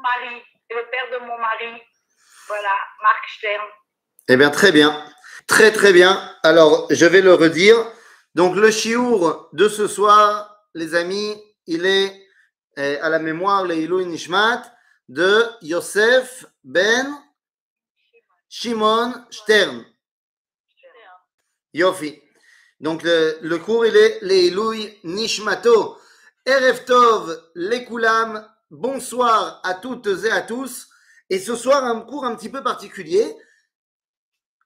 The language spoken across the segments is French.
mari, c'est le père de mon mari. Voilà, Marc Stern. Eh bien, très bien. Très, très bien. Alors, je vais le redire. Donc, le chiour de ce soir, les amis, il est à la mémoire, le Ilui Nishmat, de Yosef ben Shimon Stern. Yofi. Donc, le cours, il est le Ilui Nishmato. Erev Tov, les Koulam. Bonsoir à toutes et à tous. Et ce soir, un cours un petit peu particulier.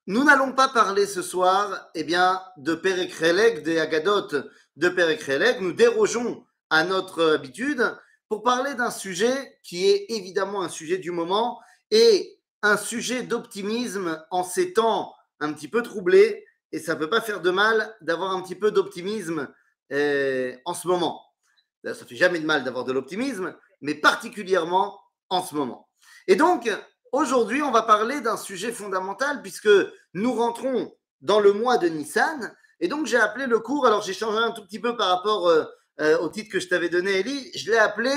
Nous n'allons pas parler ce soir de Perek Helek, des Agadot de Perek Helek. Nous dérogeons à notre habitude pour parler d'un sujet qui est évidemment un sujet du moment et un sujet d'optimisme en ces temps un petit peu troublés. Et ça ne peut pas faire de mal d'avoir un petit peu d'optimisme en ce moment. Ça ne fait jamais de mal d'avoir de l'optimisme, mais particulièrement en ce moment. Et donc, aujourd'hui, on va parler d'un sujet fondamental puisque nous rentrons dans le mois de Nissan. Et donc, j'ai appelé le cours, alors j'ai changé un tout petit peu par rapport au titre que je t'avais donné, Elie. Je l'ai appelé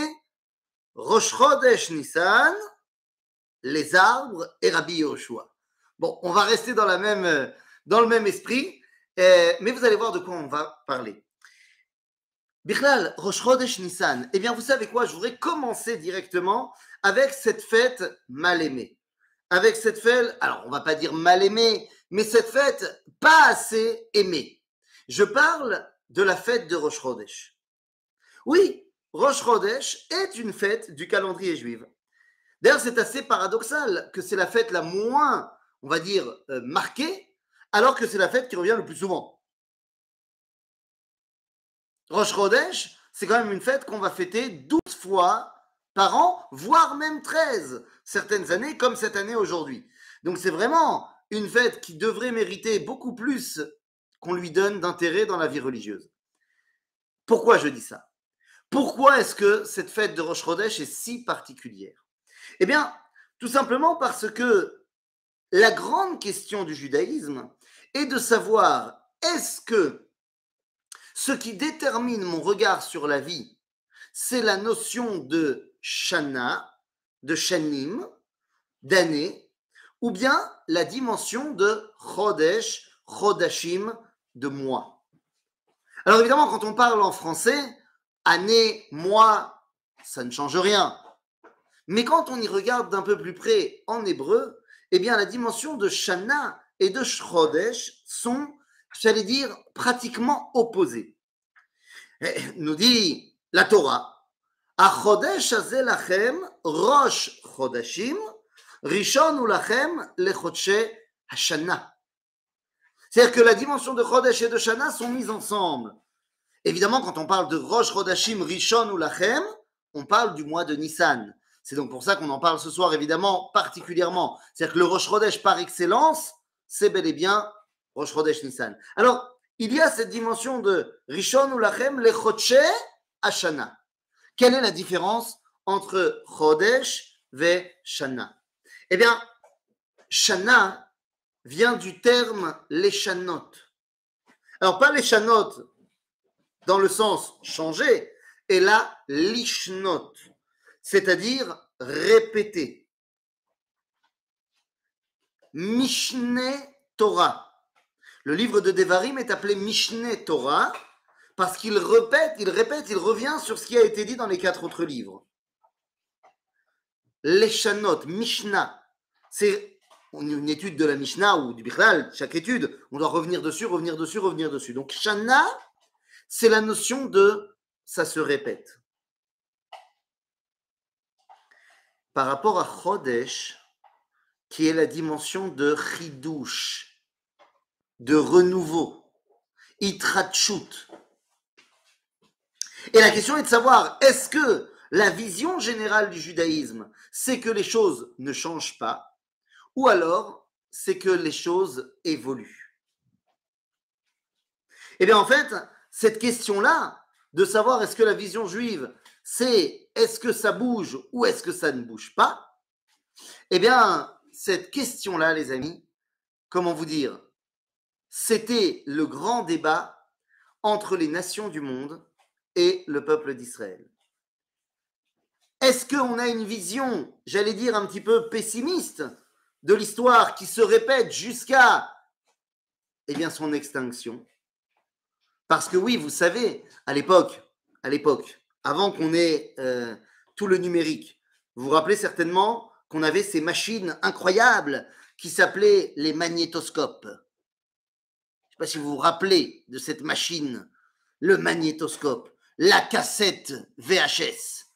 Rosh Chodesh Nissan, les arbres et Rabbi Yoshua. Bon, on va rester dans le même esprit, mais vous allez voir de quoi on va parler. Bichlal, Rosh Chodesh Nissan. Eh bien, vous savez quoi? Je voudrais commencer directement avec cette fête mal aimée. Avec cette fête, alors on ne va pas dire mal aimée, mais cette fête pas assez aimée. Je parle de la fête de Rosh Chodesh. Oui, Rosh Chodesh est une fête du calendrier juif. D'ailleurs, c'est assez paradoxal que c'est la fête la moins, on va dire, marquée, alors que c'est la fête qui revient le plus souvent. Rosh Chodesh, c'est quand même une fête qu'on va fêter 12 fois par an, voire même 13 certaines années, comme cette année aujourd'hui. Donc c'est vraiment une fête qui devrait mériter beaucoup plus qu'on lui donne d'intérêt dans la vie religieuse. Pourquoi je dis ça? Pourquoi est-ce que cette fête de Rosh Chodesh est si particulière? Eh bien, tout simplement parce que la grande question du judaïsme est de savoir est-ce que ce qui détermine mon regard sur la vie, c'est la notion de shana, de shanim, d'année, ou bien la dimension de chodesh, chodashim, de mois. Alors évidemment, quand on parle en français, année, mois, ça ne change rien. Mais quand on y regarde d'un peu plus près en hébreu, eh bien la dimension de shana et de chodesh sont, j'allais dire, pratiquement opposées. Nous dit la Torah, Achodesh hazeh lachem rosh chodashim, rishon hu lachem lechodshe hashana. C'est-à-dire que la dimension de chodesh et de shana sont mises ensemble. Évidemment, quand on parle de rosh chodashim, rishon hu lachem, on parle du mois de Nissan. C'est donc pour ça qu'on en parle ce soir, évidemment, particulièrement. C'est-à-dire que le rosh chodesh par excellence, c'est bel et bien rosh chodesh Nissan. Alors, il y a cette dimension de Rishon ou Lachem, le Chodesh Hashana. Quelle est la différence entre Chodesh et Shana? Eh bien, Shana vient du terme les Shanot. Alors, pas les Shanot dans le sens changer, et là, Lishnot, c'est-à-dire répéter. Mishneh Torah. Le livre de Devarim est appelé Mishneh Torah parce qu'il répète, il revient sur ce qui a été dit dans les 4 autres livres. Leshanot, Mishnah, c'est une étude de la Mishnah ou du Bichlal, chaque étude, on doit revenir dessus, revenir dessus, revenir dessus. Donc Shana, c'est la notion de ça se répète. Par rapport à Chodesh, qui est la dimension de Chidush, de renouveau, Itratchut. Et la question est de savoir, est-ce que la vision générale du judaïsme, c'est que les choses ne changent pas, ou alors c'est que les choses évoluent? Eh bien en fait, cette question-là, de savoir est-ce que la vision juive, c'est est-ce que ça bouge ou est-ce que ça ne bouge pas? Eh bien, cette question-là, les amis, comment vous dire, c'était le grand débat entre les nations du monde et le peuple d'Israël. Est-ce qu'on a une vision, j'allais dire un petit peu pessimiste, de l'histoire qui se répète jusqu'à son extinction? Parce que oui, vous savez, à l'époque, avant qu'on ait tout le numérique, vous vous rappelez certainement qu'on avait ces machines incroyables qui s'appelaient les magnétoscopes. Je ne sais pas si vous vous rappelez de cette machine, le magnétoscope, la cassette VHS.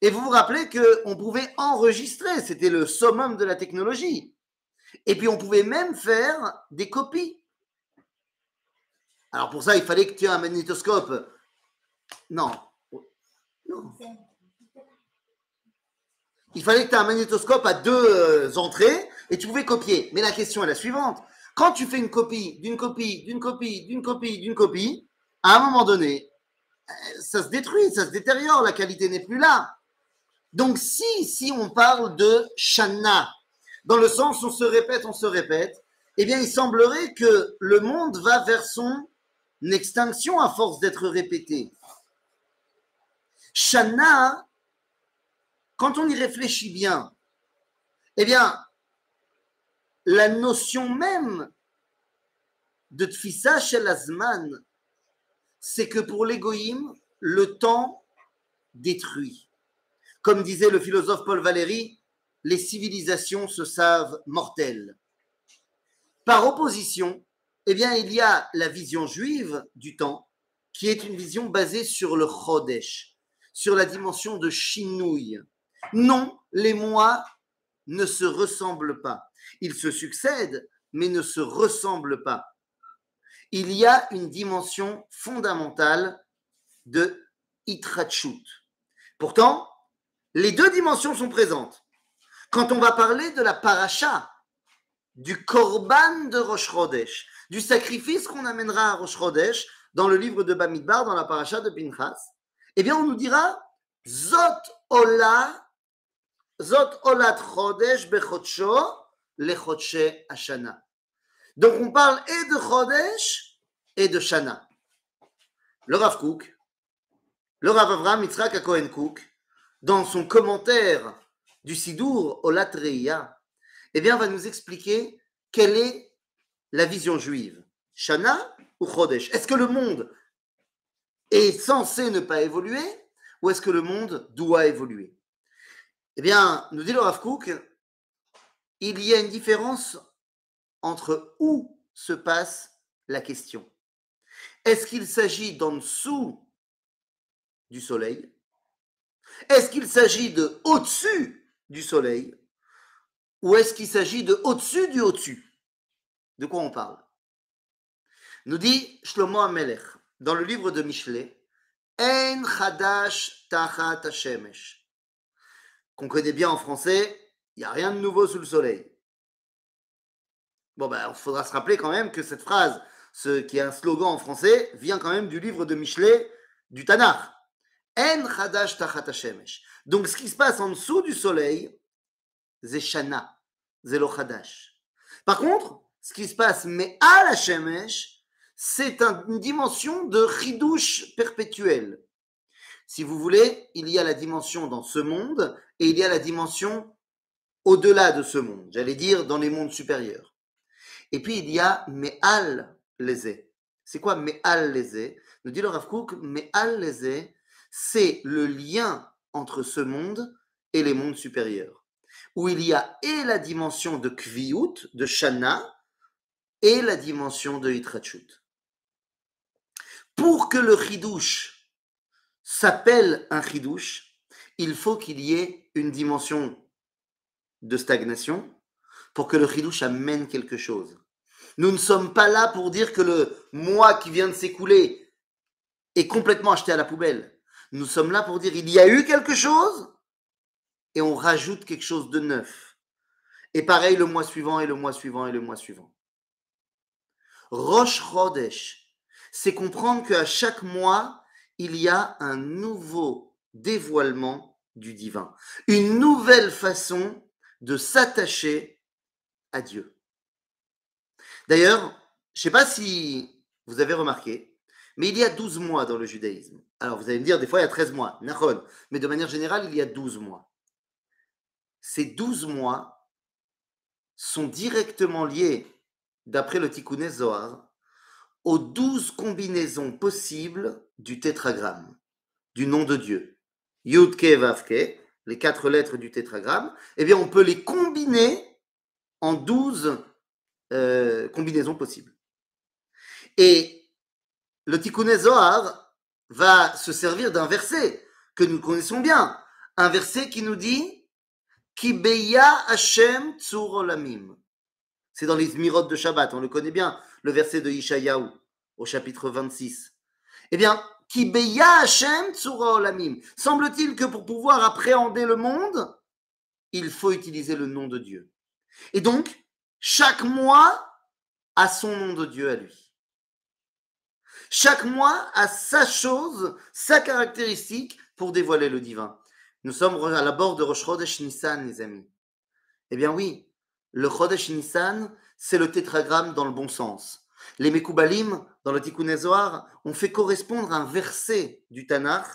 Et vous vous rappelez qu'on pouvait enregistrer, c'était le summum de la technologie. Et puis on pouvait même faire des copies. Alors pour ça, il fallait que tu aies un magnétoscope. Non. Non. Il fallait que tu aies un magnétoscope à deux entrées et tu pouvais copier. Mais la question est la suivante. Quand tu fais une copie, d'une copie, d'une copie, d'une copie, d'une copie, à un moment donné, ça se détruit, ça se détériore, la qualité n'est plus là. Donc si on parle de Shana, dans le sens où on se répète, eh bien il semblerait que le monde va vers son extinction à force d'être répété. Shana, quand on y réfléchit bien, eh bien, la notion même de Tfissa Shel Azman, c'est que pour l'égoïme, le temps détruit. Comme disait le philosophe Paul Valéry, les civilisations se savent mortelles. Par opposition, eh bien, il y a la vision juive du temps, qui est une vision basée sur le Chodesh, sur la dimension de Shinouï. Non, les mois ne se ressemblent pas. Ils se succèdent, mais ne se ressemblent pas. Il y a une dimension fondamentale de Itrachut. Pourtant, les deux dimensions sont présentes. Quand on va parler de la paracha, du korban de Rosh Chodesh, du sacrifice qu'on amènera à Rosh Chodesh dans le livre de Bamidbar, dans la paracha de Pinchas, eh bien on nous dira Zot olat Chodesh bechodsho lechodshe Hashana. Donc on parle et de Chodesh et de Shana. Le Rav Kook, le Rav Avraham Yitzhak HaKohen Kook, dans son commentaire du Sidour Olat Reia, eh bien, va nous expliquer quelle est la vision juive. Shana ou Chodesh? Est-ce que le monde est censé ne pas évoluer ou est-ce que le monde doit évoluer? Eh bien, nous dit le Rav Kook, il y a une différence entre où se passe la question. Est-ce qu'il s'agit d'en dessous du soleil? Est-ce qu'il s'agit de au-dessus du soleil? Ou est-ce qu'il s'agit de au-dessus du au-dessus? De quoi on parle? Nous dit Shlomo HaMelech, dans le livre de Mishlei, En Chadash Tachat Hashemesh, qu'on connaît bien en français, il n'y a rien de nouveau sous le soleil. Bon, ben, il faudra se rappeler quand même que cette phrase, qui est un slogan en français, vient quand même du livre de Mishlei, du Tanakh. En Chadash Tachat Hashemesh. Donc, ce qui se passe en dessous du soleil, c'est Shana, c'est lo Chadash. Par contre, ce qui se passe, mais à la Shemesh, c'est une dimension de chidouche perpétuel. Si vous voulez, il y a la dimension dans ce monde et il y a la dimension au-delà de ce monde, j'allais dire dans les mondes supérieurs. Et puis il y a Me'al Lezé. C'est quoi Me'al Lezé? Nous dit le Rav Kook, Me'al Lezé, c'est le lien entre ce monde et les mondes supérieurs, où il y a et la dimension de Kviyut, de Shana, et la dimension de Hitrachut. Pour que le chidouche s'appelle un chidouche, il faut qu'il y ait une dimension de stagnation pour que le chidouche amène quelque chose. Nous ne sommes pas là pour dire que le mois qui vient de s'écouler est complètement acheté à la poubelle. Nous sommes là pour dire qu'il y a eu quelque chose et on rajoute quelque chose de neuf. Et pareil le mois suivant et le mois suivant et le mois suivant. Rosh Chodesh, c'est comprendre qu'à chaque mois, il y a un nouveau dévoilement du divin, une nouvelle façon de s'attacher à Dieu. D'ailleurs, je ne sais pas si vous avez remarqué, mais il y a 12 mois dans le judaïsme. Alors vous allez me dire, des fois il y a 13 mois, Nahon. Mais de manière générale, il y a 12 mois. Ces 12 mois sont directement liés, d'après le Tikkun Zohar, aux 12 combinaisons possibles du tétragramme, du nom de Dieu. Yud-Ke, Vav-Ke, les 4 lettres du tétragramme, eh bien on peut les combiner en 12 combinaisons possibles. Et le Tikkun Zohar va se servir d'un verset que nous connaissons bien, un verset qui nous dit Ki beya Hashem tzur olamim. C'est dans les Zmirot de Shabbat, on le connaît bien, le verset de Ishayahu, au chapitre 26. Eh bien, Ki beya Hashem tzur olamim. Semble-t-il que pour pouvoir appréhender le monde, il faut utiliser le nom de Dieu. Et donc, chaque mois a son nom de Dieu à lui. Chaque mois a sa chose, sa caractéristique pour dévoiler le divin. Nous sommes à la bord de Rosh Chodesh Nissan, les amis. Eh bien oui, le Chodesh Nissan, c'est le tétragramme dans le bon sens. Les Mekoubalim, dans le Tikkun Zohar, ont fait correspondre un verset du Tanakh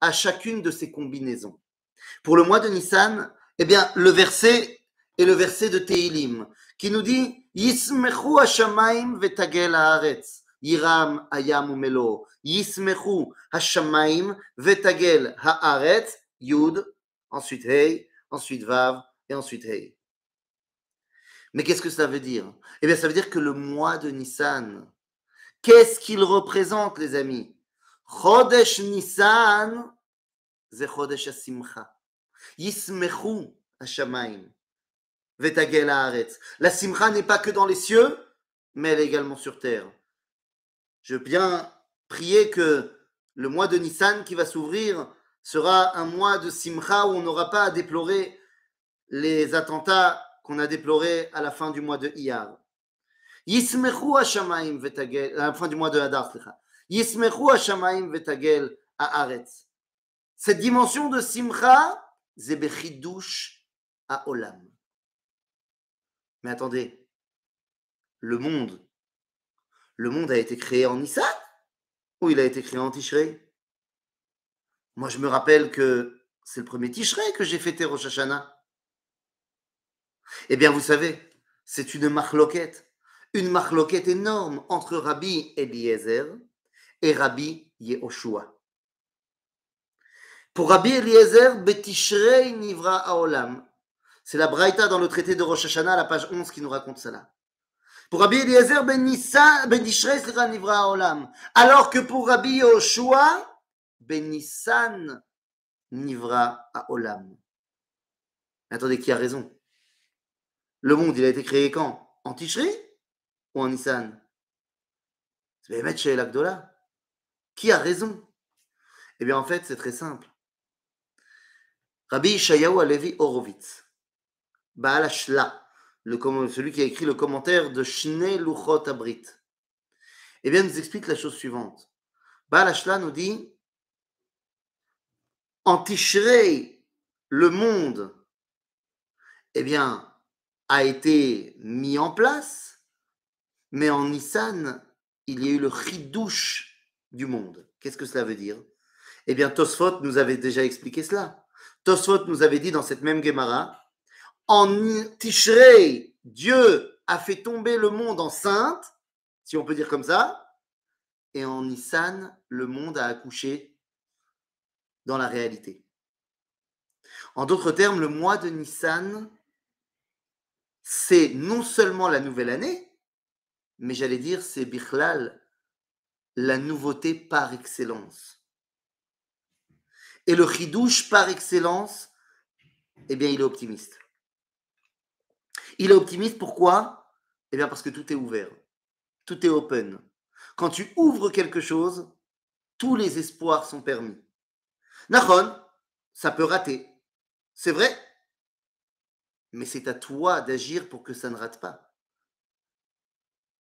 à chacune de ces combinaisons. Pour le mois de Nissan, eh bien, le verset est le verset de Tehilim, qui nous dit « Yismechu hashamayim vetagel haaretz » Yiram ayam umelo, Yismechu hashamayim vetagel haaretz, Yud, ensuite Hey, ensuite Vav, et ensuite Hey. Mais qu'est-ce que ça veut dire? Eh bien, ça veut dire que le mois de Nissan, qu'est-ce qu'il représente, les amis? Chodesh Nissan, c'est Chodesh HaSimcha. Yismechu hashamayim vetagel haaretz. La simcha n'est pas que dans les cieux, mais elle est également sur terre. Je veux bien prier que le mois de Nissan qui va s'ouvrir sera un mois de simcha où on n'aura pas à déplorer les attentats qu'on a déplorés à la fin du mois de Iyar. Yismechu hashamayim vetagel, à la fin du mois de Hadar, Yismechu hashamayim vetagel haaretz. Cette dimension de simcha, c'est bechidush haolam. Mais attendez, le monde a été créé en Nissan ou il a été créé en Tishrei? Moi, je me rappelle que c'est le premier Tishrei que j'ai fêté Rosh Hashanah. Eh bien, vous savez, c'est une marloquette énorme entre Rabbi Eliezer et Rabbi Yehoshua. Pour Rabbi Eliezer, Betishrei Nivra Haolam. C'est la Braïta dans le traité de Rosh Hashanah, à la page 11, qui nous raconte cela. Pour Rabbi Eliezer, Ben Tishrei Nivra Haolam. Alors que pour Rabbi Yehoshua, Ben Nissan Nivra Haolam. Attendez, qui a raison? Le monde, il a été créé quand? En Tishrei ou en Nissan? C'est Bémet chez l'Agdola. Qui a raison? Eh bien, en fait, c'est très simple. Rabbi Yeshayahu Halevi Horovitz, Baal Hashla, celui qui a écrit le commentaire de Shnei Luchot Abrit, eh bien, nous explique la chose suivante. Baal Hashla nous dit, en Tishrei, le monde, eh bien, a été mis en place, mais en Nissan, il y a eu le chidouche du monde. Qu'est-ce que cela veut dire? Eh bien, Tosfot nous avait déjà expliqué cela. Tosfot nous avait dit dans cette même Gemara, en Tishrei, Dieu a fait tomber le monde enceinte, si on peut dire comme ça, et en Nissan, le monde a accouché dans la réalité. En d'autres termes, le mois de Nissan, c'est non seulement la nouvelle année, mais j'allais dire, c'est Bichlal, la nouveauté par excellence. Et le chidouche par excellence, eh bien, il est optimiste. Il est optimiste, pourquoi? Eh bien, parce que tout est ouvert. Tout est open. Quand tu ouvres quelque chose, tous les espoirs sont permis. Nachon, ça peut rater. C'est vrai. Mais c'est à toi d'agir pour que ça ne rate pas.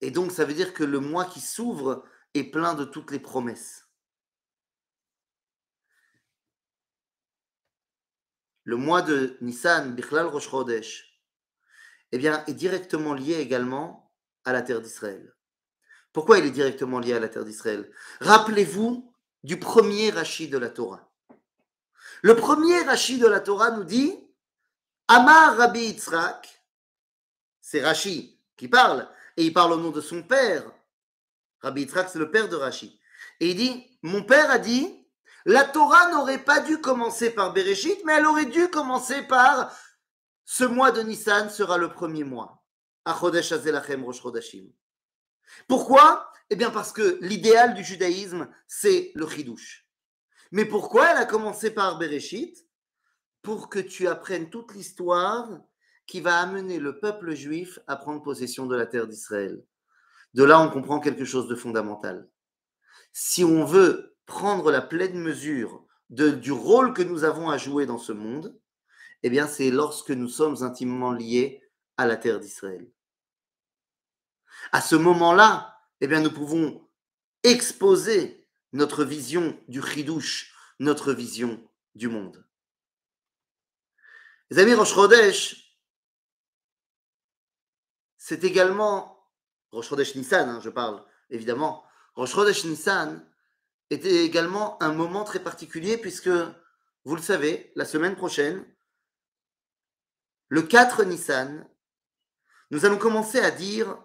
Et donc, ça veut dire que le mois qui s'ouvre est plein de toutes les promesses. Le mois de Nissan, Bichlal Rosh Chodesh, eh bien, est directement lié également à la terre d'Israël. Pourquoi il est directement lié à la terre d'Israël? Rappelez-vous du premier Rashi de la Torah. Le premier Rashi de la Torah nous dit Amar Rabbi Yitzhak, c'est Rashi qui parle, et il parle au nom de son père. Rabbi Yitzhak, c'est le père de Rashi. Et il dit, mon père a dit, la Torah n'aurait pas dû commencer par Bereshit, mais elle aurait dû commencer par ce mois de Nissan sera le premier mois. Achodesh Azelachem Rosh Chodashim. Pourquoi? Eh bien parce que l'idéal du judaïsme, c'est le Chidouche. Mais pourquoi elle a commencé par Bereshit? Pour que tu apprennes toute l'histoire qui va amener le peuple juif à prendre possession de la terre d'Israël. De là, on comprend quelque chose de fondamental. Si on veut prendre la pleine mesure du rôle que nous avons à jouer dans ce monde, eh bien, c'est lorsque nous sommes intimement liés à la terre d'Israël. À ce moment-là, eh bien, nous pouvons exposer notre vision du chidouche, notre vision du monde. Les amis, Rosh Chodesh, c'est également, Rosh Chodesh Nissan, je parle évidemment, Rosh Chodesh Nissan était également un moment très particulier puisque, vous le savez, la semaine prochaine, le 4 Nissan, nous allons commencer à dire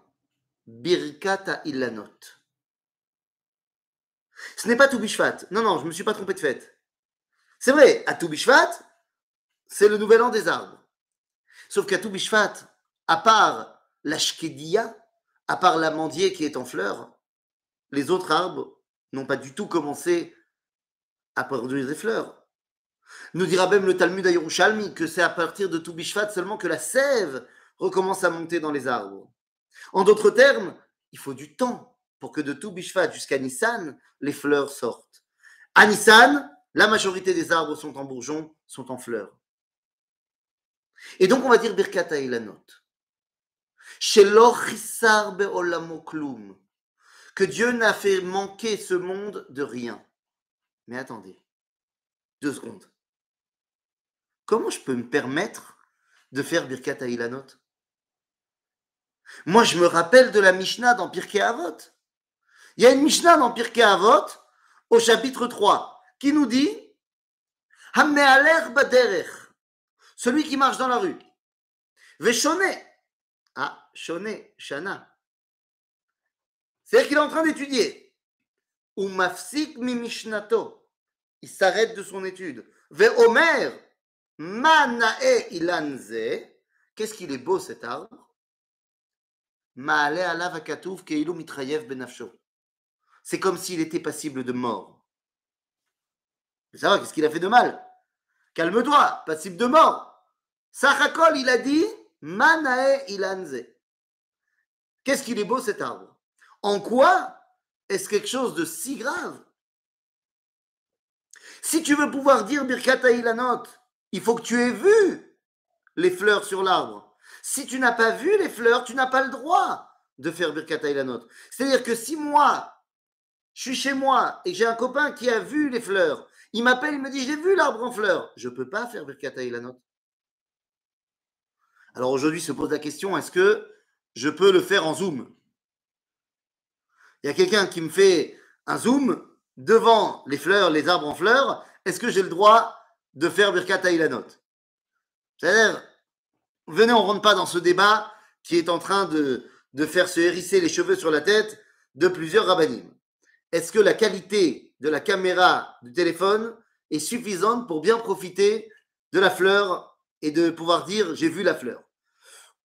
Birkat HaIlanot. Ce n'est pas Tou Bishvat. Non, je ne me suis pas trompé de fête. C'est vrai, à Tou Bishvat, c'est le nouvel an des arbres. Sauf qu'à Tou Bishvat, à part la shkedia, à part l'amandier qui est en fleurs, les autres arbres n'ont pas du tout commencé à produire des fleurs. Nous dira même le Talmud à Yerushalmi que c'est à partir de Tou Bishvat seulement que la sève recommence à monter dans les arbres. En d'autres termes, il faut du temps pour que de Tou Bishvat jusqu'à Nissan, les fleurs sortent. À Nissan, la majorité des arbres sont en bourgeons, sont en fleurs. Et donc on va dire Birkat HaIlanot. Shelo chisar be'olamo klum. Que Dieu n'a fait manquer ce monde de rien. Mais attendez, 2 secondes. Comment je peux me permettre de faire Birkat HaIlanot? Moi, je me rappelle de la Mishnah dans Pirkei Avot. Il y a une Mishnah dans Pirkei Avot, au chapitre 3, qui nous dit Hamme'aler baderech, celui qui marche dans la rue. Veshone, shone, shana. C'est-à-dire qu'il est en train d'étudier. Ou mafsik mi mishnato, il s'arrête de son étude. Ve'omer, manae ilanze, qu'est-ce qu'il est beau cet arbre? C'est comme s'il était passible de mort. Mais ça va, qu'est-ce qu'il a fait de mal? Calme-toi, passible de mort. Sachakol, il a dit Manae ilanze. Qu'est-ce qu'il est beau cet arbre? En quoi est-ce quelque chose de si grave? Si tu veux pouvoir dire Birkat HaIlanot, il faut que tu aies vu les fleurs sur l'arbre. Si tu n'as pas vu les fleurs, tu n'as pas le droit de faire Birkat HaIlanot. C'est-à-dire que si moi, je suis chez moi et j'ai un copain qui a vu les fleurs, il m'appelle, il me dit j'ai vu l'arbre en fleurs, je ne peux pas faire Birkat HaIlanot. Alors aujourd'hui se pose la question, est-ce que je peux le faire en Zoom? Il y a quelqu'un qui me fait un Zoom devant les fleurs, les arbres en fleurs, est-ce que j'ai le droit de faire Birkat HaIlanot? C'est-à-dire, venez, on ne rentre pas dans ce débat qui est en train de faire se hérisser les cheveux sur la tête de plusieurs rabbanim. Est-ce que la qualité de la caméra du téléphone est suffisante pour bien profiter de la fleur et de pouvoir dire j'ai vu la fleur?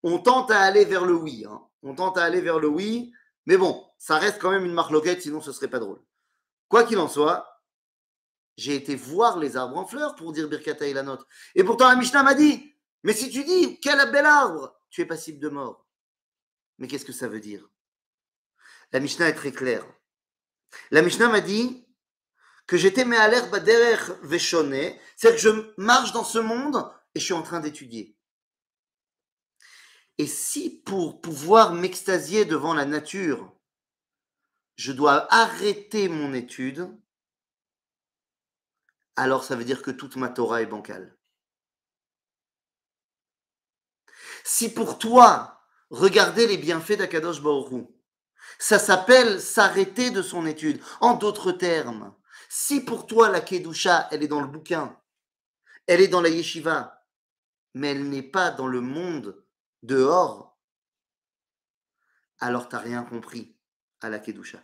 On tente à aller vers le oui. On tente à aller vers le oui, mais bon, ça reste quand même une marloquette, sinon ce serait pas drôle. Quoi qu'il en soit, j'ai été voir les arbres en fleurs pour dire Birkat HaIlanot. Et pourtant la Mishnah m'a dit mais si tu dis quel bel arbre, tu es passible de mort. Mais qu'est-ce que ça veut dire? La Mishnah est très claire. La Mishnah m'a dit que j'étais me'aler baderech veshone, c'est-à-dire que je marche dans ce monde et je suis en train d'étudier. Et si pour pouvoir m'extasier devant la nature, je dois arrêter mon étude, alors ça veut dire que toute ma Torah est bancale. Si pour toi, regarder les bienfaits d'Akadosh Baruch Hu, ça s'appelle s'arrêter de son étude. En d'autres termes, Si pour toi la Kedusha, elle est dans le bouquin, elle est dans la yeshiva, mais elle n'est pas dans le monde dehors, alors tu n'as rien compris à la Kedusha.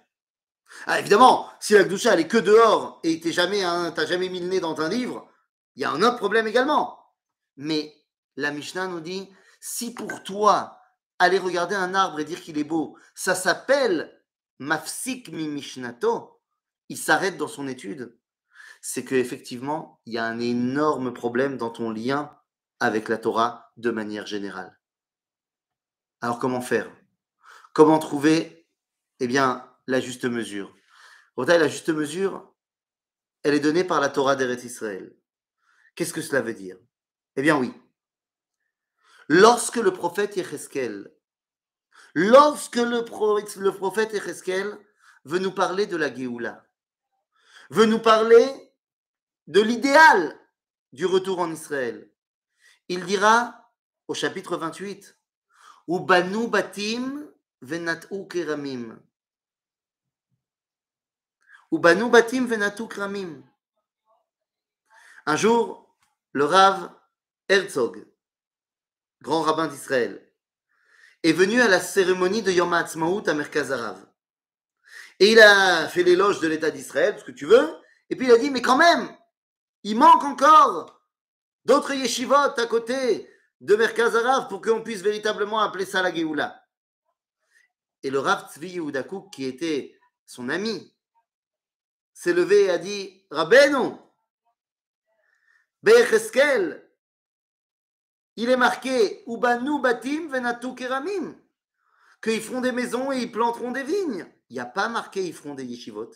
Ah, évidemment, si la Kedusha, elle est que dehors et tu n'as jamais mis le nez dans un livre, il y a un autre problème également. Mais la Mishnah nous dit, si pour toi, aller regarder un arbre et dire qu'il est beau, ça s'appelle mafsik mi mishnato, il s'arrête dans son étude, c'est qu'effectivement, il y a un énorme problème dans ton lien avec la Torah de manière générale. Alors comment faire? Comment trouver, eh bien, la juste mesure? La juste mesure, elle est donnée par la Torah d'Eretz Israël. Qu'est-ce que cela veut dire? Eh bien oui. Lorsque le prophète Yecheskel veut nous parler de la Géoula, veut nous parler de l'idéal du retour en Israël, il dira au chapitre 28, Ubanu batim venat'u keramim. Ubanu batim venat'u keramim. Un jour, le Rav Herzog, grand rabbin d'Israël, est venu à la cérémonie de Yom HaAtzmaut à Merkaz Harav. Et il a fait l'éloge de l'État d'Israël, ce que tu veux, et puis il a dit, mais quand même, il manque encore d'autres yeshivot à côté de Merkaz Harav pour qu'on puisse véritablement appeler ça la Géoula. Et le Rav Tzvi Yehuda Kook, qui était son ami, s'est levé et a dit, Rabbeinu, Becheskel, il est marqué Ubanu batim venatu keramim, qu'ils feront des maisons et ils planteront des vignes. Il n'y a pas marqué ils feront des yeshivot.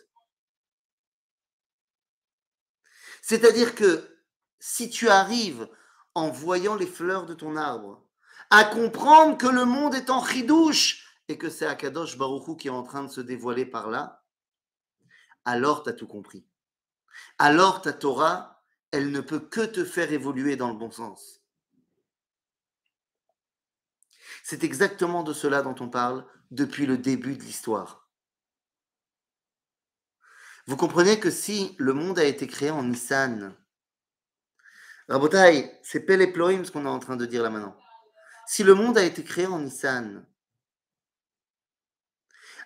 C'est-à-dire que si tu arrives en voyant les fleurs de ton arbre à comprendre que le monde est en chidouche et que c'est Akadosh Baruch Hu qui est en train de se dévoiler par là, alors tu as tout compris. Alors ta Torah, elle ne peut que te faire évoluer dans le bon sens. C'est exactement de cela dont on parle depuis le début de l'histoire. Vous comprenez que si le monde a été créé en Nissan, Rabotai, c'est Peleploim ce qu'on est en train de dire là maintenant. Si le monde a été créé en Nissan,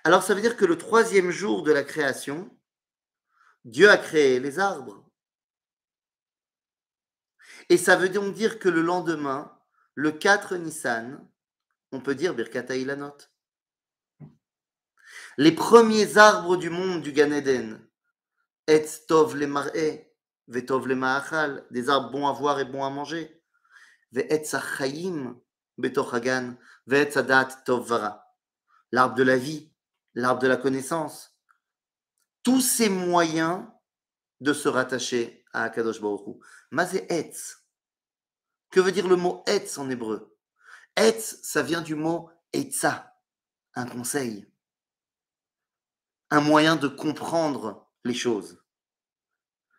alors ça veut dire que le 3e jour de la création, Dieu a créé les arbres. Et ça veut donc dire que le lendemain, le 4 Nissan, on peut dire Birkat Ilanot. Les premiers arbres du monde du Gan Eden, Etz Tov le Mar'eh, Vetov le Ma'achal, des arbres bons à voir et bons à manger, Ve'etz HaChaim, Betoch Hagan, Ve'etz Hadat Tov Vara, l'arbre de la vie, l'arbre de la connaissance. Tous ces moyens de se rattacher à Akadosh Baruch Hu. Mazé Etz. Que veut dire le mot Etz en hébreu? Etz, ça vient du mot Etza, un conseil, un moyen de comprendre les choses.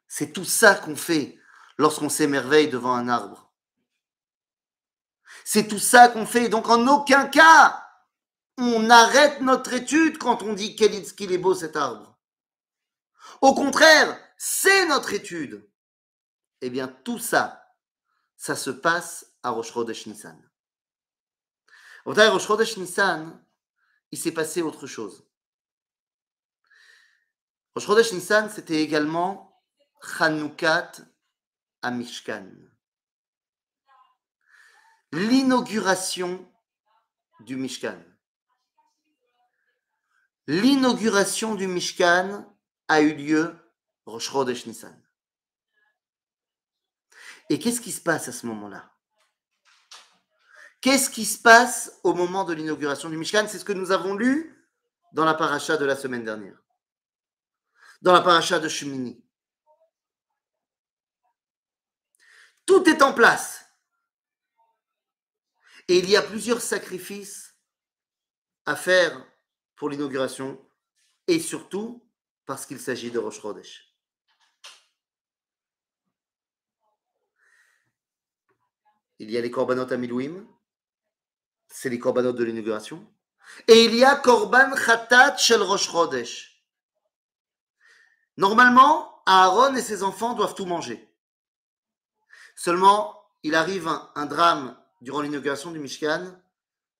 C'est tout ça qu'on fait lorsqu'on s'émerveille devant un arbre. C'est tout ça qu'on fait. Donc en aucun cas, on arrête notre étude quand on dit qu'il est beau cet arbre. Au contraire, c'est notre étude. Eh bien, tout ça, ça se passe à Rosh Chodesh Nissan. Au Rosh Chodesh Nissan, il s'est passé autre chose. Rosh Chodesh Nissan, c'était également Chanoukat à Mishkan. L'inauguration du Mishkan. L'inauguration du Mishkan a eu lieu Rosh Chodesh Nissan. Et qu'est-ce qui se passe à ce moment-là? Qu'est-ce qui se passe au moment de l'inauguration du Mishkan? C'est ce que nous avons lu dans la paracha de la semaine dernière, dans la paracha de Shemini. Tout est en place. Et il y a plusieurs sacrifices à faire pour l'inauguration, et surtout parce qu'il s'agit de Rosh Chodesh. Il y a les korbanot à Milouim, c'est les korbanot de l'inauguration, et il y a korban chatat shel Rosh Chodesh. Normalement, Aaron et ses enfants doivent tout manger. Seulement, il arrive un drame durant l'inauguration du Mishkan,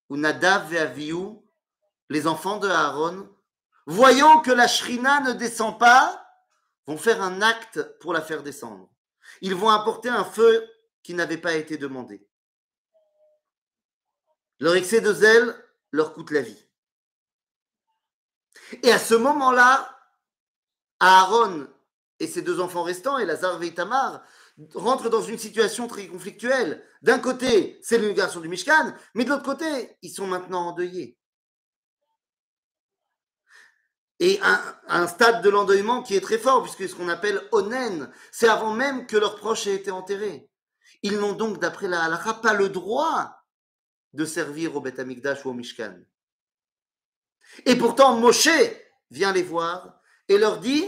où Nadav et Avihu, les enfants de Aaron, voyant que la Shrina ne descend pas, vont faire un acte pour la faire descendre. Ils vont apporter un feu qui n'avait pas été demandé. Leur excès de zèle leur coûte la vie. Et à ce moment-là, Aaron et ses deux enfants restants, Elazar et Itamar, rentrent dans une situation très conflictuelle. D'un côté, c'est l'inauguration du Mishkan, mais de l'autre côté, ils sont maintenant endeuillés. Et un stade de l'endeuillement qui est très fort, puisque c'est ce qu'on appelle onen, c'est avant même que leurs proches aient été enterrés. Ils n'ont donc, d'après la halakha, pas le droit de servir au Beth Amikdash ou au Mishkan. Et pourtant, Moshe vient les voir et leur dit,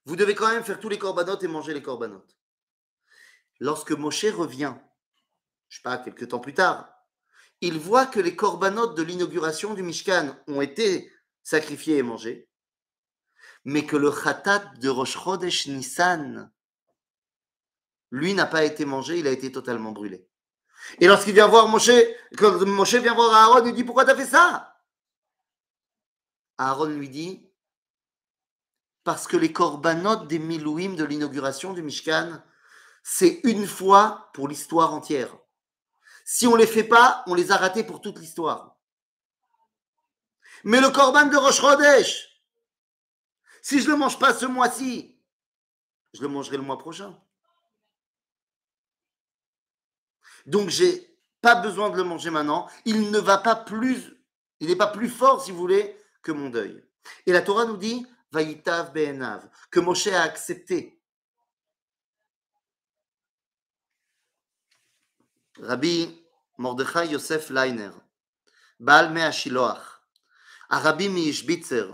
vous devez quand même faire tous les korbanot et manger les korbanot. Lorsque Moshe revient, je ne sais pas, quelques temps plus tard, il voit que les korbanot de l'inauguration du Mishkan ont été sacrifiés et mangés, mais que le khatat de Rosh Chodesh Nissan, lui, n'a pas été mangé, il a été totalement brûlé. Et lorsqu'il vient voir Moshe, quand Moshe vient voir Aaron, il dit, pourquoi tu as fait ça? Aaron lui dit, parce que les korbanot des Milouim de l'inauguration du Mishkan, c'est une fois pour l'histoire entière. Si on ne les fait pas, on les a ratés pour toute l'histoire. Mais le korban de Rosh Chodesh, si je ne le mange pas ce mois-ci, je le mangerai le mois prochain. Donc, je n'ai pas besoin de le manger maintenant. Il ne va pas plus, il n'est pas plus fort, si vous voulez, que mon deuil. Et la Torah nous dit, Vayitav be'enav, que Moshe a accepté. Rabbi Mordechai Yosef Leiner, Baal Mea Shiloach, à Rabbi Mishbitzer,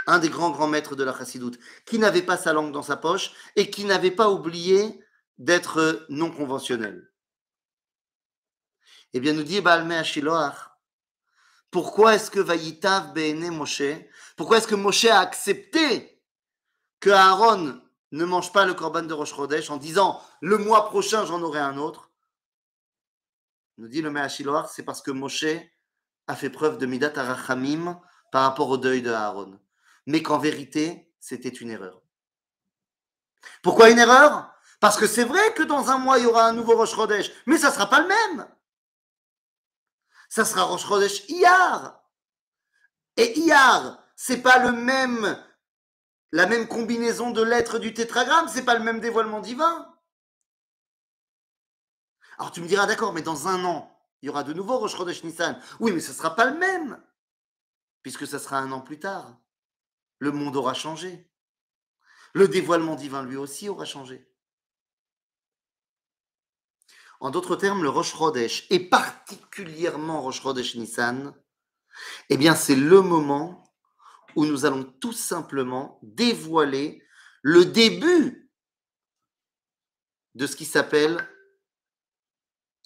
un des grands maîtres de la Chassidoute, qui n'avait pas sa langue dans sa poche et qui n'avait pas oublié d'être non conventionnel. Eh bien, nous dit Baal Mea Shiloach, pourquoi est-ce que Vayitav Be'ene Moshe, pourquoi est-ce que Moshe a accepté que Aaron ne mange pas le korban de Rosh Chodesh en disant le mois prochain j'en aurai un autre? Nous dit le Mea Shiloach, c'est parce que Moshe a fait preuve de Midat Arachamim par rapport au deuil de Aaron. Mais qu'en vérité, c'était une erreur. Pourquoi une erreur? Parce que c'est vrai que dans un mois, il y aura un nouveau Rosh Chodesh, mais ça ne sera pas le même. Ça sera Rosh Chodesh Iyar. Et Iyar, ce n'est pas la même combinaison de lettres du tétragramme, ce n'est pas le même dévoilement divin. Alors tu me diras, d'accord, mais dans un an, il y aura de nouveau Rosh Chodesh Nissan. Oui, mais ce ne sera pas le même, puisque ça sera un an plus tard. Le monde aura changé. Le dévoilement divin, lui aussi, aura changé. En d'autres termes, le Rosh Chodesh, et particulièrement Rosh Chodesh Nissan, eh bien, c'est le moment où nous allons tout simplement dévoiler le début de ce qui s'appelle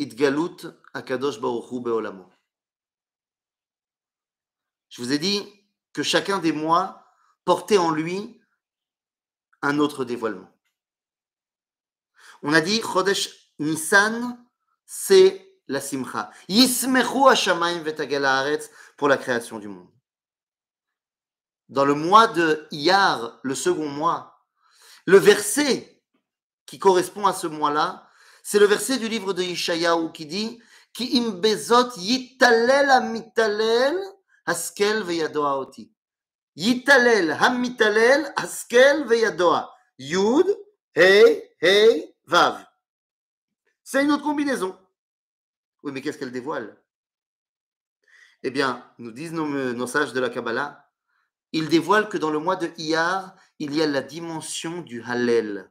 Itgalut Akadosh Baruch Hu Be'olamo. Je vous ai dit que chacun des mois portait en lui un autre dévoilement. On a dit Chodesh Nissan, c'est la Simcha. Yismechu Hashamayim Vetagel Haaretz pour la création du monde. Dans le mois de Iyar, le second mois, le verset qui correspond à ce mois-là, c'est le verset du livre de Yeshayahu qui dit Ki im bezot yitalel hamitalel haskel veyadoa oti. Yitalel hamitalel haskel veyadoa. Yud, Hey, Hey, Vav. C'est une autre combinaison. Oui, mais qu'est-ce qu'elle dévoile? Eh bien, nous disent nos sages de la Kabbalah, ils dévoilent que dans le mois de Iyar, il y a la dimension du Hallel.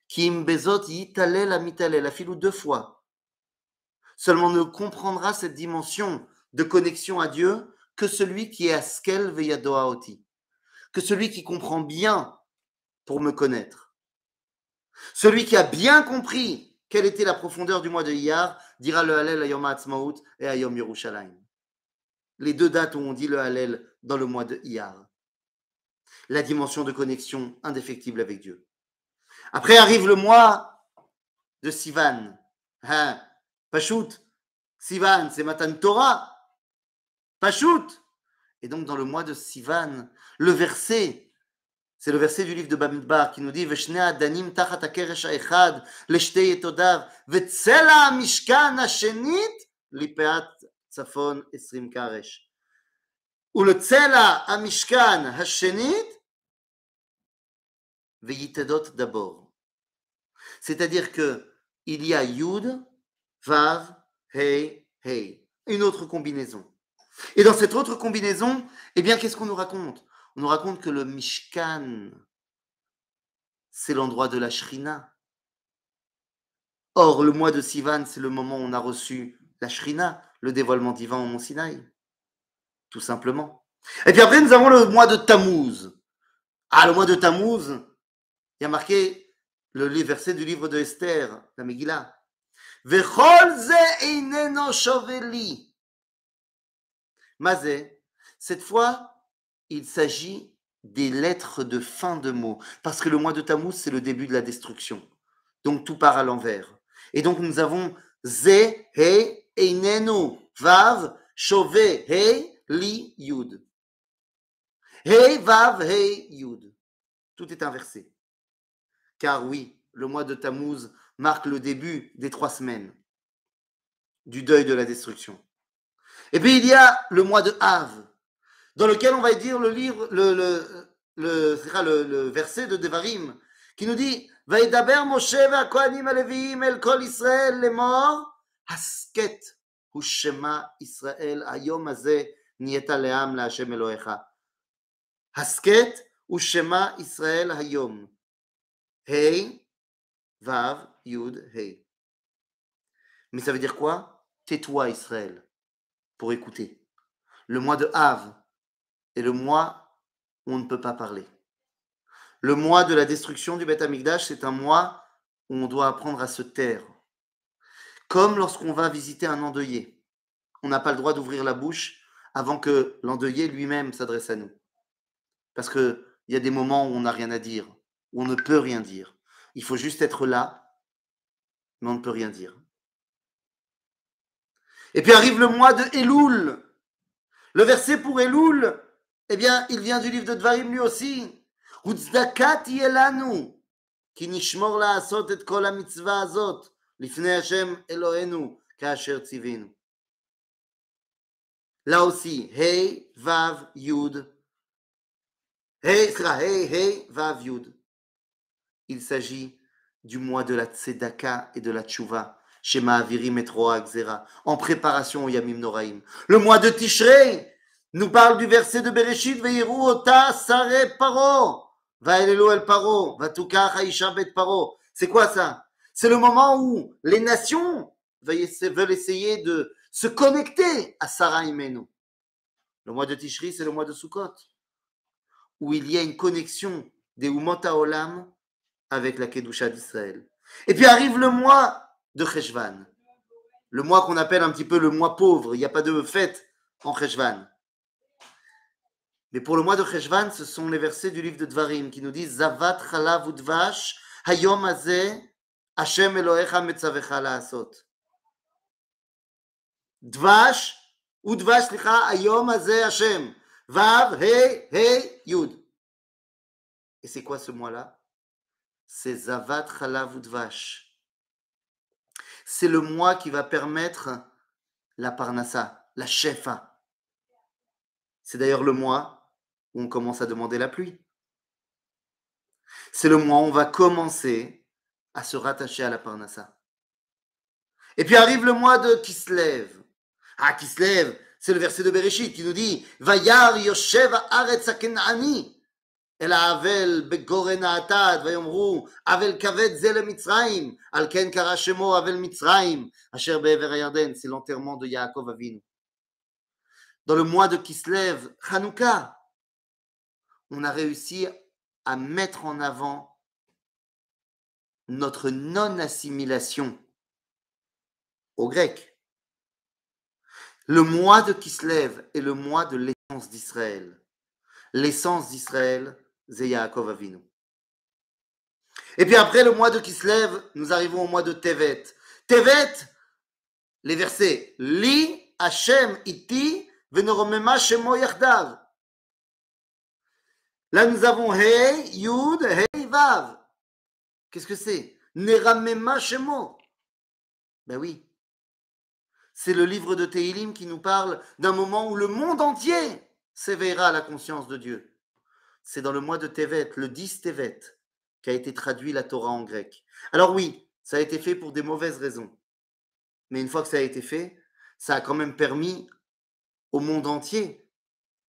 Kim bezot yitalel amitalel, affilou 2 fois. Seulement ne comprendra cette dimension de connexion à Dieu que celui qui est askel veyadoa oti, que celui qui comprend bien pour me connaître. Celui qui a bien compris quelle était la profondeur du mois de Iyar dira le Hallel à Yom HaAtzmaut et à Yom Yerushalayim. Les 2 dates où on dit le Hallel dans le mois de Iyar. la dimension de connexion indéfectible avec Dieu. Après arrive le mois de Sivan. Hein, Pachout, Sivan, c'est Matan Torah. Pachout. Et donc dans le mois de Sivan, le verset, c'est le verset du livre de Bamidbar qui nous dit Veshnei adanim tachat hakeresh haechad leshtei yetodav vetzela hamishkan hashenit lipeat tzafon 20 karesh. ולצלע המשכן השנית ויתדות d'abord. C'est-à-dire que il y a Yud, Vav, Hei, Hei. Une autre combinaison. Et dans cette autre combinaison, eh bien, qu'est-ce qu'on nous raconte? On nous raconte que le Mishkan, c'est l'endroit de la Shrina. Or, le mois de Sivan, c'est le moment où on a reçu la Shrina, le dévoilement divin au Mont Sinaï. Tout simplement. Et puis après, nous avons le mois de Tammuz. Ah, le mois de Tammuz, il y a marqué le verset du livre de Esther, la Megillah. Vechol ze eineno shoveli. Mazé, cette fois, il s'agit des lettres de fin de mots. Parce que le mois de Tammuz, c'est le début de la destruction. Donc tout part à l'envers. Et donc nous avons ze, he, eineno, vav, shove, he, li, yud. Hey, Vav, Hey, Yud. Tout est inversé. Car oui, le mois de Tammuz marque le début des 3 semaines du deuil de la destruction. Et puis il y a le mois de Av, dans lequel on va dire le verset de Devarim, qui nous dit Vaïdaber Moshe v'akohanim aleviim el kol Israël lemor hasket hu shema Israël hayom hazeh niyeta le'am la'Hashem Elohecha. Hasket ou Shema Israël Hayom. Hey, Vav, Yud, Hey. Mais ça veut dire quoi? Tais-toi Israël, pour écouter. Le mois de Av est le mois où on ne peut pas parler. Le mois de la destruction du Beth Amikdash, c'est un mois où on doit apprendre à se taire. Comme lorsqu'on va visiter un endeuillé. On n'a pas le droit d'ouvrir la bouche avant que l'endeuillé lui-même s'adresse à nous. Parce qu'il y a des moments où on n'a rien à dire, où on ne peut rien dire. Il faut juste être là, mais on ne peut rien dire. Et puis arrive le mois de Elul. Le verset pour Elul, eh bien, il vient du livre de Dvarim lui aussi. Utzdakat yelanu, ki nishmor la'asot et kol hamitzvah azot, lifnei Hashem Elohenu, ka'asher tzivinu. Là aussi, Hey, Vav, Yud, Hey, Vav, Yud. Il s'agit du mois de la Tzedaka et de la Tchouva, Shema Avirim et Roa Gzera, en préparation au Yamim Noraim. Le mois de Tishrei nous parle du verset de Bereshit, Ve'iru ota sare paro, va'elelu el paro, va'tukach ha'isha bet paro. C'est quoi ça? C'est le moment où les nations veulent essayer de se connecter à Sarah Imenu. Le mois de Tishrei, c'est le mois de Sukkot, où il y a une connexion des Umot HaOlam avec la Kedusha d'Israël. Et puis arrive le mois de Cheshvan, le mois qu'on appelle un petit peu le mois pauvre, il n'y a pas de fête en Cheshvan. Mais pour le mois de Cheshvan, ce sont les versets du livre de Dvarim qui nous disent Zavat chalav udvash hayom hazeh Hashem Elohecha metzavecha la'asot. Dvash udvash licha hayom hazeh Hashem. Vav, Hey, Hey, Yud. Et c'est quoi ce mois-là? C'est Zavat Chalav Udvash. C'est le mois qui va permettre la Parnassa, la Shefa. C'est d'ailleurs le mois où on commence à demander la pluie. C'est le mois où on va commencer à se rattacher à la Parnassa. Et puis arrive le mois de Kislev. Ah, Kislev, c'est le verset de Bereshit qui nous dit Vayar Yoshev Haaretz HaKen'ani El Havel Begoren Ha'atad Vayomru Havel Kaved Ze LeMitzrayim Al Ken Kara Shemo Havel Mitzrayim Asher Be'ever HaYarden. C'est l'enterrement de Yaakov Avinu. Dans le mois de Kislev, Hanouka, on a réussi à mettre en avant notre non-assimilation au grec. Le mois de Kislev est le mois de l'essence d'Israël. L'essence d'Israël, c'est Yaakov Avinu. Et puis après le mois de Kislev, nous arrivons au mois de Tevet. Tevet, les versets Li Hashem iti venoromema shemo yachdav. Là nous avons Hey, Yud, Hey, Vav. Qu'est-ce que c'est? Neramema shemo. Ben oui. C'est le livre de Tehilim qui nous parle d'un moment où le monde entier s'éveillera à la conscience de Dieu. C'est dans le mois de Tevet, le 10 Tevet, qu'a été traduit la Torah en grec. Alors oui, ça a été fait pour des mauvaises raisons. Mais une fois que ça a été fait, ça a quand même permis au monde entier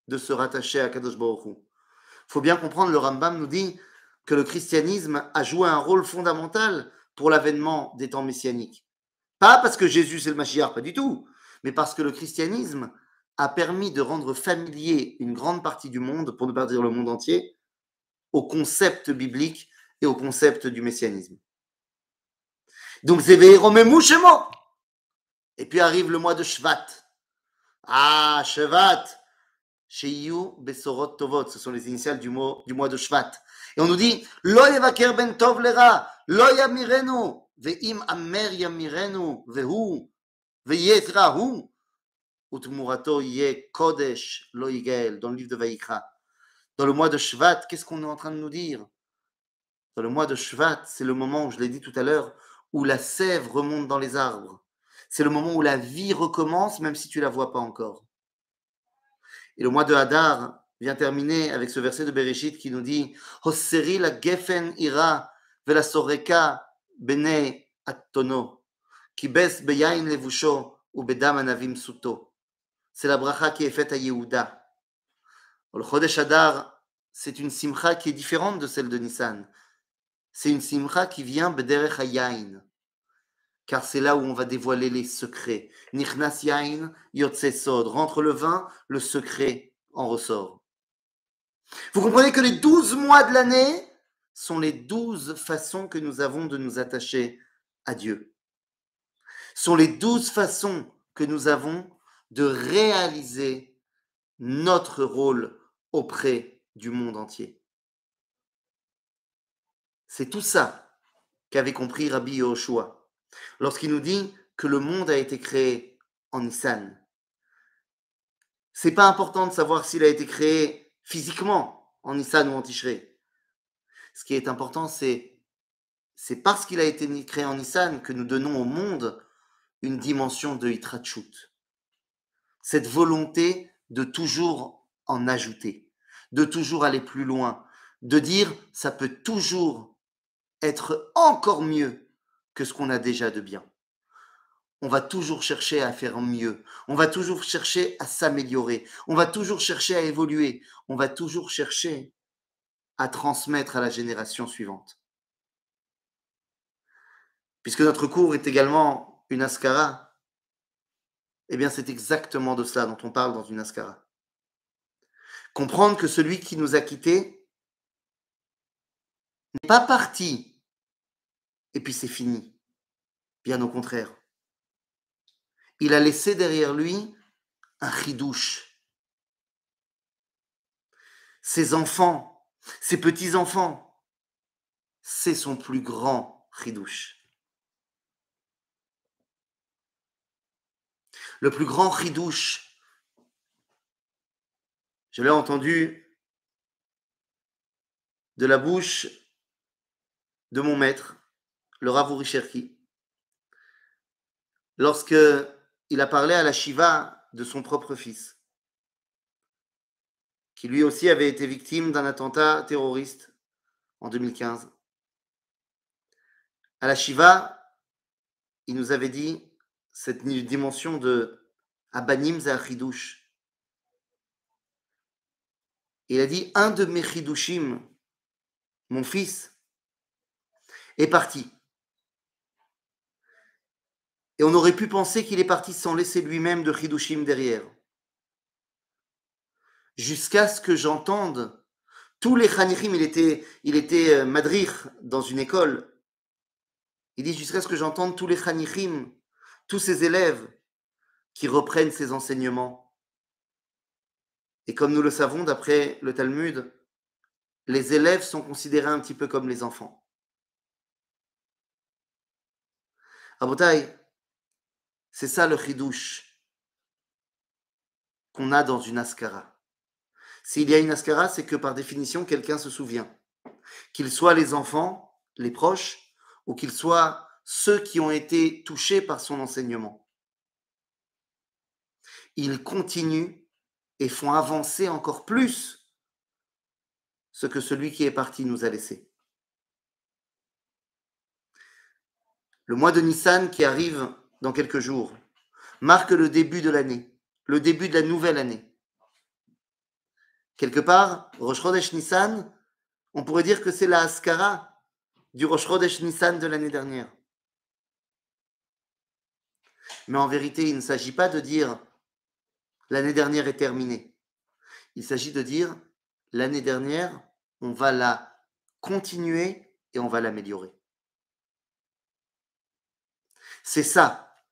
de se rattacher à Kadosh Baruch Hu. Il faut bien comprendre, le Rambam nous dit que le christianisme a joué un rôle fondamental pour l'avènement des temps messianiques. Pas parce que Jésus c'est le Mashiach, pas du tout, mais parce que le christianisme a permis de rendre familier une grande partie du monde, pour ne pas dire le monde entier, au concept biblique et au concept du messianisme. Donc, Zévéiromemu Shemo. Et puis arrive le mois de Shvat. Ah, Shvat. Sheyu Besorot Tovot. Ce sont les initiales du mois de Shvat. Et on nous dit, Lo yevaker ben tov lera, lo yamirenu, ve'im amer yamirenu, ve'hu, ve'yetra hu, utmurato ye kodesh lo yigel, dans le livre de Vaïkra. Dans le mois de Shvat, qu'est-ce qu'on est en train de nous dire? Dans le mois de Shvat, c'est le moment, je l'ai dit tout à l'heure, où la sève remonte dans les arbres. C'est le moment où la vie recommence, même si tu ne la vois pas encore. Et le mois de Hadar vient terminer avec ce verset de Bereshit qui nous dit Hosseri la gefen ira vela soreka bene attono ki bes beyain levusho ou bedam anavim suto. C'est la bracha qui est faite à Yehuda. Le Chodesh Hadar, c'est une simcha qui est différente de celle de Nissan. C'est une simcha qui vient bederech hayain, car c'est là où on va dévoiler les secrets. Nichnas yain yotse sod. Rentre le vin, le secret en ressort. Vous comprenez que les 12 mois de l'année sont les 12 façons que nous avons de nous attacher à Dieu. Sont les 12 façons que nous avons de réaliser notre rôle auprès du monde entier. C'est tout ça qu'avait compris Rabbi Yehoshua lorsqu'il nous dit que le monde a été créé en Nissan. C'est pas important de savoir s'il a été créé physiquement en Nissan ou en Tishrei. Ce qui est important, c'est parce qu'il a été créé en Nissan que nous donnons au monde une dimension de Hitrachut. Cette volonté de toujours en ajouter, de toujours aller plus loin, de dire ça peut toujours être encore mieux que ce qu'on a déjà de bien. On va toujours chercher à faire mieux, on va toujours chercher à s'améliorer, on va toujours chercher à évoluer, on va toujours chercher à transmettre à la génération suivante. Puisque notre cours est également une askara, eh bien c'est exactement de cela dont on parle dans une askara. Comprendre que celui qui nous a quittés n'est pas parti et puis c'est fini. Bien au contraire. Il a laissé derrière lui un chidouche. Ses enfants, ses petits-enfants, c'est son plus grand chidouche. Le plus grand chidouche, je l'ai entendu de la bouche de mon maître, le Rav Uri Cherki, lorsque il a parlé à la Shiva de son propre fils, qui lui aussi avait été victime d'un attentat terroriste en 2015. À la Shiva, il nous avait dit cette dimension de Abanim Zahidouche. Il a dit un de mes Chidushim, mon fils, est parti. Et on aurait pu penser qu'il est parti sans laisser lui-même de Chidushim derrière. Jusqu'à ce que j'entende tous les Chanichim, il était madrich dans une école. Il dit jusqu'à ce que j'entende tous les Chanichim, tous ses élèves qui reprennent ses enseignements. Et comme nous le savons, d'après le Talmud, les élèves sont considérés un petit peu comme les enfants. Rabotai, c'est ça le chidouche qu'on a dans une askara. S'il y a une askara, c'est que par définition, quelqu'un se souvient. Qu'ils soient les enfants, les proches, ou qu'ils soient ceux qui ont été touchés par son enseignement. Ils continuent et font avancer encore plus ce que celui qui est parti nous a laissé. Le mois de Nissan qui arrive dans quelques jours marque le début de l'année, le début de la nouvelle année. Quelque part, Rosh Chodesh Nissan, on pourrait dire que c'est la Haskara du Rosh Chodesh Nissan de l'année dernière. Mais en vérité, il ne s'agit pas de dire l'année dernière est terminée. Il s'agit de dire l'année dernière, on va la continuer et on va l'améliorer. C'est ça,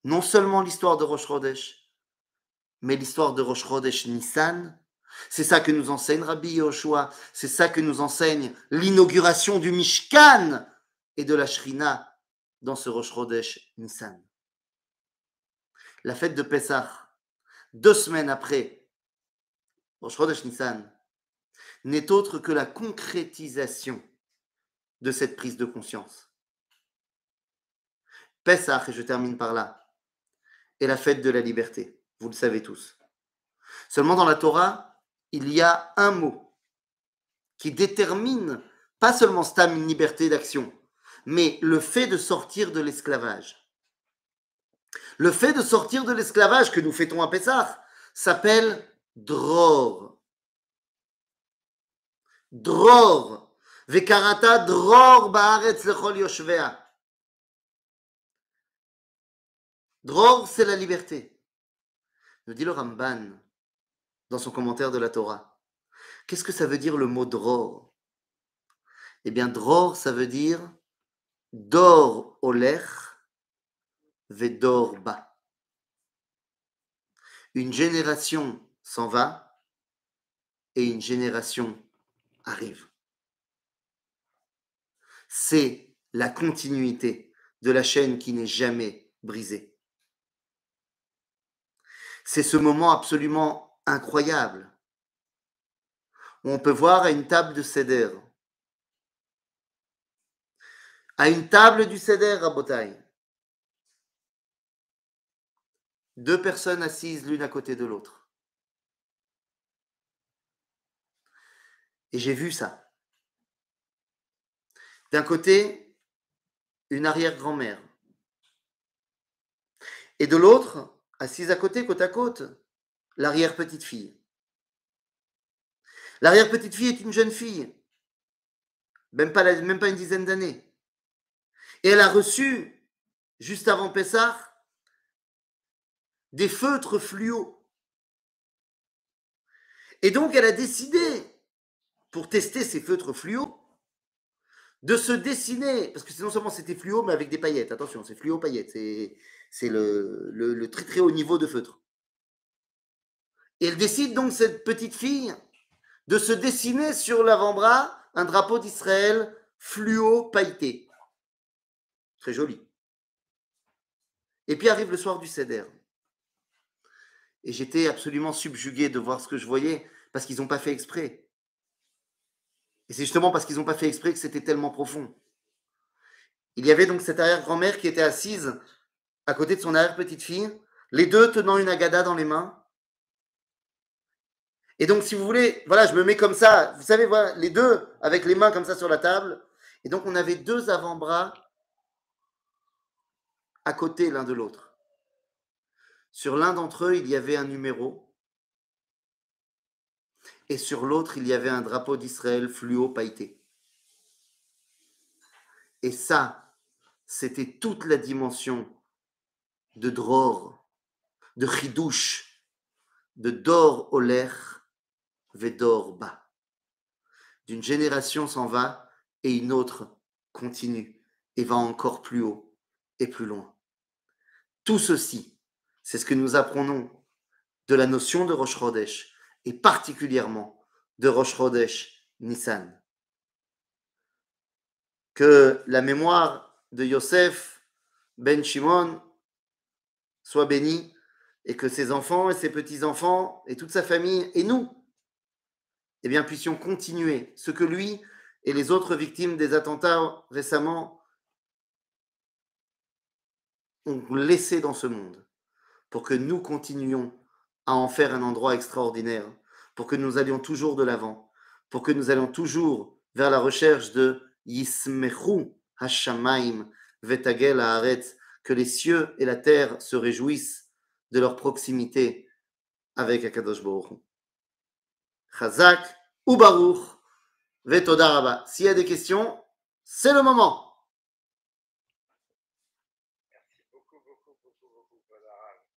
non seulement l'histoire de Rosh Chodesh, mais l'histoire de Rosh Chodesh Nissan. C'est ça que nous enseigne Rabbi Yehoshua, c'est ça que nous enseigne l'inauguration du Mishkan et de la Shrina dans ce Rosh Chodesh Nissan. La fête de Pessah, 2 semaines après Rosh Chodesh Nissan, n'est autre que la concrétisation de cette prise de conscience. Pessah, et je termine par là, est la fête de la liberté, vous le savez tous. Seulement dans la Torah, il y a un mot qui détermine pas seulement stam une liberté d'action, mais le fait de sortir de l'esclavage. Le fait de sortir de l'esclavage que nous fêtons à Pessah s'appelle dror. Dror. Vekarata dror ba'aretz lechol yoshvea. Dror, c'est la liberté. Nous dit le Ramban dans son commentaire de la Torah. Qu'est-ce que ça veut dire le mot dror? Eh bien, dror, ça veut dire dor olech vedor ba. Une génération s'en va et une génération arrive. C'est la continuité de la chaîne qui n'est jamais brisée. C'est ce moment absolument incroyable où on peut voir à une table de Seder, à une table du Seder, Rabotai, 2 personnes assises l'une à côté de l'autre. Et j'ai vu ça. D'un côté, une arrière-grand-mère. Et de l'autre, assise à côté, côte à côte, l'arrière-petite-fille. L'arrière-petite-fille est une jeune fille, même pas une dizaine d'années. Et elle a reçu, juste avant Pessah, des feutres fluo. Et donc, elle a décidé, pour tester ces feutres fluo, de se dessiner, parce que non seulement c'était fluo, mais avec des paillettes. Attention, c'est fluo paillettes, c'est le très très haut niveau de feutre. Et elle décide donc, cette petite fille, de se dessiner sur l'avant-bras un drapeau d'Israël fluo pailleté. Très joli. Et puis arrive le soir du Seder. Et j'étais absolument subjugué de voir ce que je voyais, parce qu'ils n'ont pas fait exprès. Et c'est justement parce qu'ils n'ont pas fait exprès que c'était tellement profond. Il y avait donc cette arrière-grand-mère qui était assise à côté de son arrière-petite-fille, les deux tenant une agada dans les mains. Et donc, si vous voulez, voilà, je me mets comme ça, vous savez, voilà, les deux avec les mains comme ça sur la table. Et donc, on avait 2 avant-bras à côté l'un de l'autre. Sur l'un d'entre eux, il y avait un numéro. Et sur l'autre, il y avait un drapeau d'Israël fluo pailleté. Et ça, c'était toute la dimension de dror, de chidouche, de dor oler, vedor ba. D'une génération s'en va et une autre continue et va encore plus haut et plus loin. Tout ceci, c'est ce que nous apprenons de la notion de Rosh Chodesh et particulièrement de Rosh Chodesh Nissan. Que la mémoire de Yosef ben Shimon soit bénie et que ses enfants et ses petits-enfants et toute sa famille et nous, eh bien, puissions continuer ce que lui et les autres victimes des attentats récemment ont laissé dans ce monde, pour que nous continuions à en faire un endroit extraordinaire, pour que nous allions toujours de l'avant, pour que nous allions toujours vers la recherche de Yismechu Hashamaim Vetagel Haaretz, que les cieux et la terre se réjouissent de leur proximité avec Akadosh Baruch Hu. Chazak ou Baruch Vetoda Rabba. S'il y a des questions, c'est le moment.